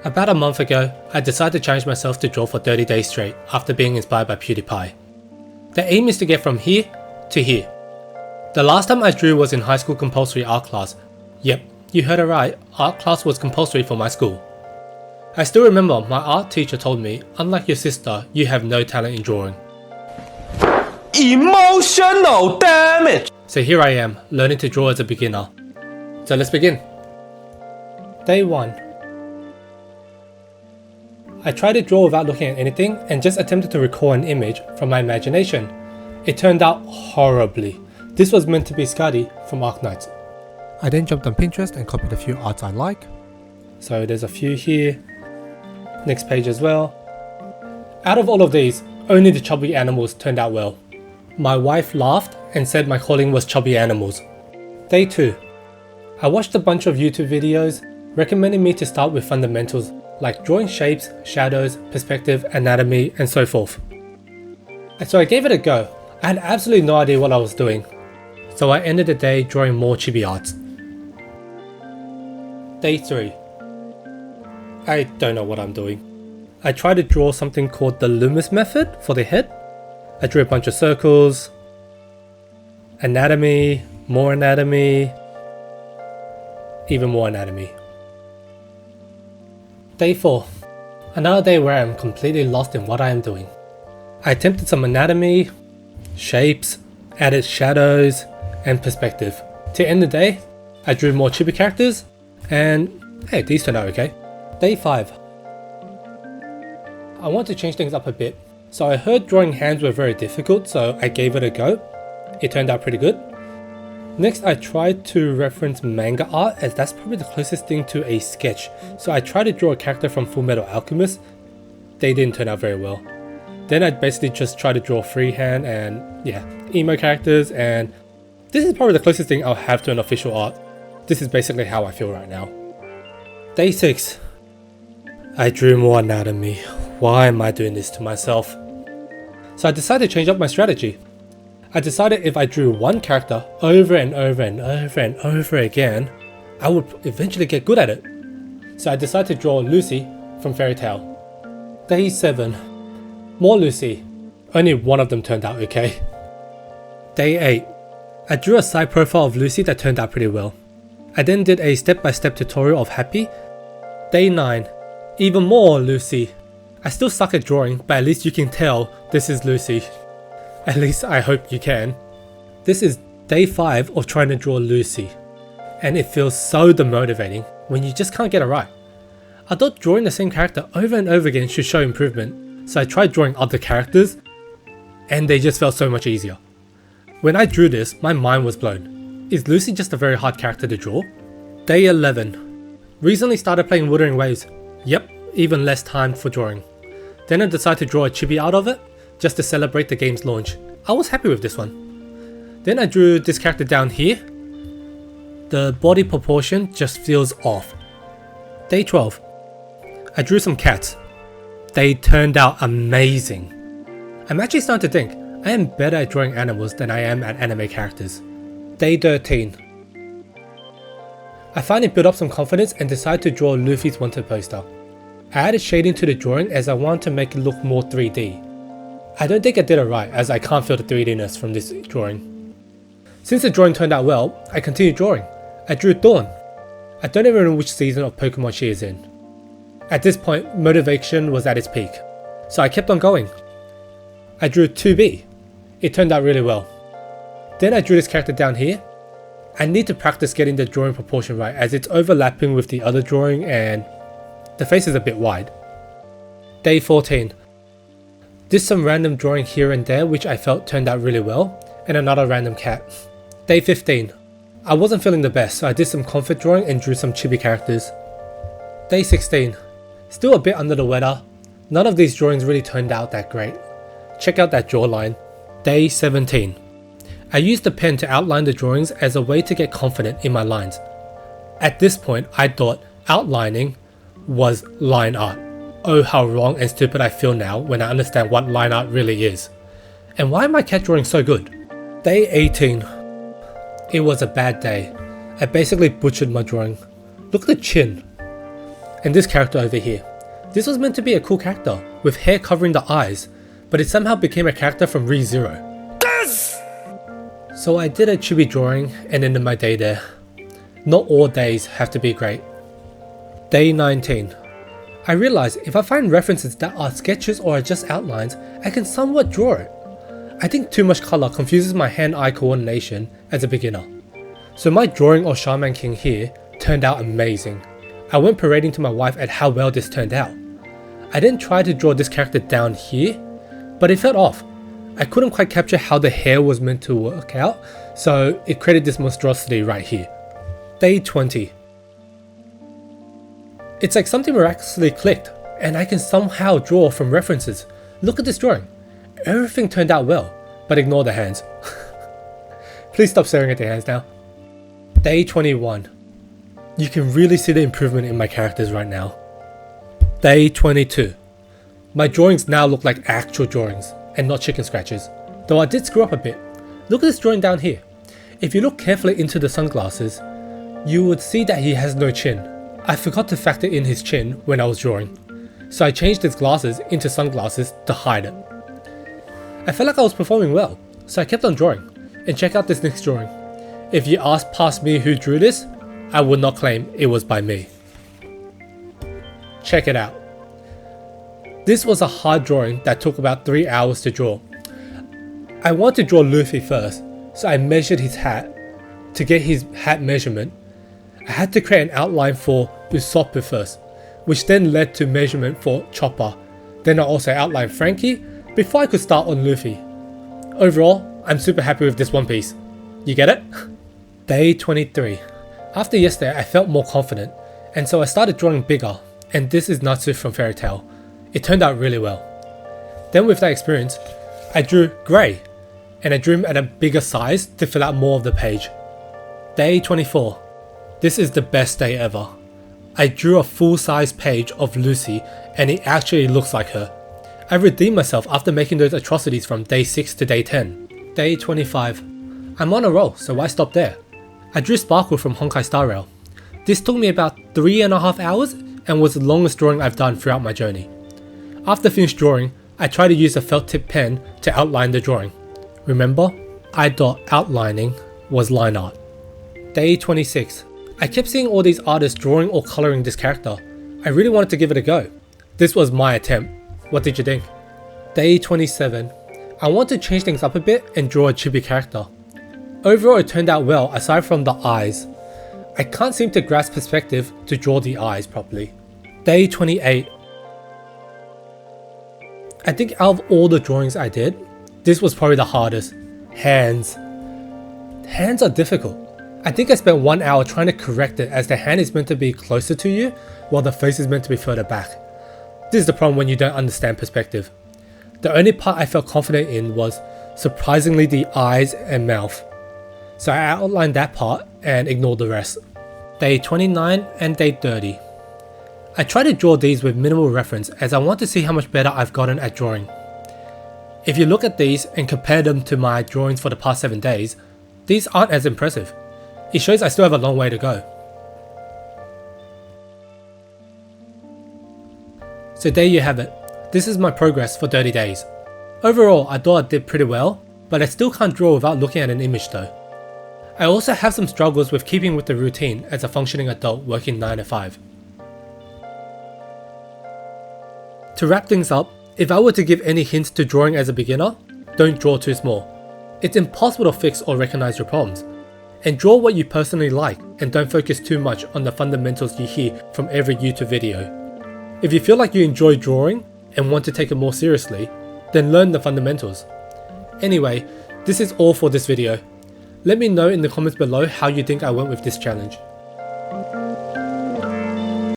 About a month ago, I decided to challenge myself to draw for 30 days straight after being inspired by PewDiePie. The aim is to get from here to here. The last time I drew was in high school compulsory art class. Yep, you heard it right, art class was compulsory for my school. I still remember my art teacher told me, unlike your sister, you have no talent in drawing. Emotional damage! So here I am, learning to draw as a beginner. So let's begin. Day 1. I tried to draw without looking at anything and just attempted to recall an image from my imagination. It turned out horribly. This was meant to be Scuddy from Arknights. I then jumped on Pinterest and copied a few arts I like. So there's a few here. Next page as well. Out of all of these, only the chubby animals turned out well. My wife laughed and said my calling was chubby animals. Day 2. I watched a bunch of YouTube videos recommending me to start with fundamentals like drawing shapes, shadows, perspective, anatomy, and so forth. And so I gave it a go. I had absolutely no idea what I was doing. So I ended the day drawing more chibi arts. Day 3. I don't know what I'm doing. I tried to draw something called the Loomis method for the head. I drew a bunch of circles, anatomy, more anatomy, even more anatomy. Day 4. Another day where I am completely lost in what I am doing. I attempted some anatomy, shapes, added shadows, and perspective. To end the day, I drew more chibi characters, and hey, these turned out okay. Day 5. I want to change things up a bit. So I heard drawing hands were very difficult, so I gave it a go. It turned out pretty good. Next, I tried to reference manga art as that's probably the closest thing to a sketch. So I tried to draw a character from Fullmetal Alchemist. They didn't turn out very well. Then I basically just tried to draw freehand and emo characters, and this is probably the closest thing I'll have to an official art. This is basically how I feel right now. Day 6. I drew more anatomy. Why am I doing this to myself? So I decided to change up my strategy. I decided if I drew one character over and over and over and over again, I would eventually get good at it. So I decided to draw Lucy from Fairy Tail. Day 7. More Lucy. Only one of them turned out okay. Day 8. I drew a side profile of Lucy that turned out pretty well. I then did a step-by-step tutorial of Happy. Day 9. Even more Lucy. I still suck at drawing, but at least you can tell this is Lucy. At least I hope you can. This is day 5 of trying to draw Lucy, and it feels so demotivating when you just can't get it right. I thought drawing the same character over and over again should show improvement, so I tried drawing other characters, and they just felt so much easier. When I drew this, my mind was blown. Is Lucy just a very hard character to draw? Day 11. Recently started playing Wuthering Waves. Yep, even less time for drawing. Then I decided to draw a chibi out of it, just to celebrate the game's launch. I was happy with this one. Then I drew this character down here. The body proportion just feels off. Day 12. I drew some cats. They turned out amazing. I'm actually starting to think I am better at drawing animals than I am at anime characters. Day 13. I finally built up some confidence and decided to draw Luffy's wanted poster. I added shading to the drawing as I wanted to make it look more 3D. I don't think I did it right as I can't feel the 3Dness from this drawing. Since the drawing turned out well, I continued drawing. I drew Dawn. I don't even know which season of Pokemon she is in. At this point, motivation was at its peak, so I kept on going. I drew 2B. It turned out really well. Then I drew this character down here. I need to practice getting the drawing proportion right as it's overlapping with the other drawing and the face is a bit wide. Day 14. Did some random drawing here and there which I felt turned out really well, and another random cat. Day 15. I wasn't feeling the best, so I did some comfort drawing and drew some chibi characters. Day 16. Still a bit under the weather. None of these drawings really turned out that great. Check out that jawline. Day 17. I used the pen to outline the drawings as a way to get confident in my lines. At this point, I thought outlining was line art. Oh, how wrong and stupid I feel now when I understand what line art really is. And why am my cat drawing so good? Day 18. It was a bad day. I basically butchered my drawing. Look at the chin. and this character over here. This was meant to be a cool character, with hair covering the eyes, but it somehow became a character from ReZero. So I did a chibi drawing and ended my day there. Not all days have to be great. Day 19. I realized if I find references that are sketches or are just outlines, I can somewhat draw it. I think too much color confuses my hand-eye coordination as a beginner. So my drawing of Shaman King here turned out amazing. I went parading to my wife at how well this turned out. I didn't try to draw this character down here, but it felt off. I couldn't quite capture how the hair was meant to work out, so it created this monstrosity right here. Day 20. It's like something miraculously clicked, and I can somehow draw from references. Look at this drawing. Everything turned out well, but ignore the hands. Please stop staring at the hands now. Day 21. You can really see the improvement in my characters right now. Day 22. My drawings now look like actual drawings, and not chicken scratches. Though I did screw up a bit. Look at this drawing down here. If you look carefully into the sunglasses, you would see that he has no chin. I forgot to factor in his chin when I was drawing, so I changed his glasses into sunglasses to hide it. I felt like I was performing well, so I kept on drawing, and check out this next drawing. If you ask past me who drew this, I would not claim it was by me. Check it out. This was a hard drawing that took about 3 hours to draw. I wanted to draw Luffy first, so I measured his hat. To get his hat measurement, I had to create an outline for Usopp first, which then led to measurement for Chopper. Then I also outlined Frankie before I could start on Luffy. Overall, I'm super happy with this one piece. You get it? Day 23. After yesterday I felt more confident, and so I started drawing bigger, and this is Natsu from Fairy Tail. It turned out really well. Then with that experience, I drew Grey, and I drew him at a bigger size to fill out more of the page. Day 24. This is the best day ever. I drew a full-size page of Lucy, and it actually looks like her. I redeemed myself after making those atrocities from day 6 to day 10. Day 25. I'm on a roll, so why stop there? I drew Sparkle from Honkai Star Rail. This took me about 3.5 hours and was the longest drawing I've done throughout my journey. After finished drawing, I tried to use a felt tip pen to outline the drawing. Remember, I thought outlining was line art. Day 26. I kept seeing all these artists drawing or colouring this character. I really wanted to give it a go. This was my attempt. What did you think? Day 27. I want to change things up a bit and draw a chibi character. Overall it turned out well aside from the eyes. I can't seem to grasp perspective to draw the eyes properly. Day 28. I think out of all the drawings I did, this was probably the hardest. Hands. Hands are difficult. I think I spent 1 hour trying to correct it as the hand is meant to be closer to you while the face is meant to be further back. This is the problem when you don't understand perspective. The only part I felt confident in was surprisingly the eyes and mouth. So I outlined that part and ignored the rest. Day 29 and day 30. I tried to draw these with minimal reference as I want to see how much better I've gotten at drawing. If you look at these and compare them to my drawings for the past 7 days, these aren't as impressive. It shows I still have a long way to go. So there you have it. This is my progress for 30 days. Overall, I thought I did pretty well, but I still can't draw without looking at an image though. I also have some struggles with keeping with the routine as a functioning adult working 9 to 5. To wrap things up, if I were to give any hints to drawing as a beginner, don't draw too small. It's impossible to fix or recognize your problems. And draw what you personally like and don't focus too much on the fundamentals you hear from every YouTube video. If you feel like you enjoy drawing and want to take it more seriously, then learn the fundamentals. Anyway, this is all for this video. Let me know in the comments below how you think I went with this challenge.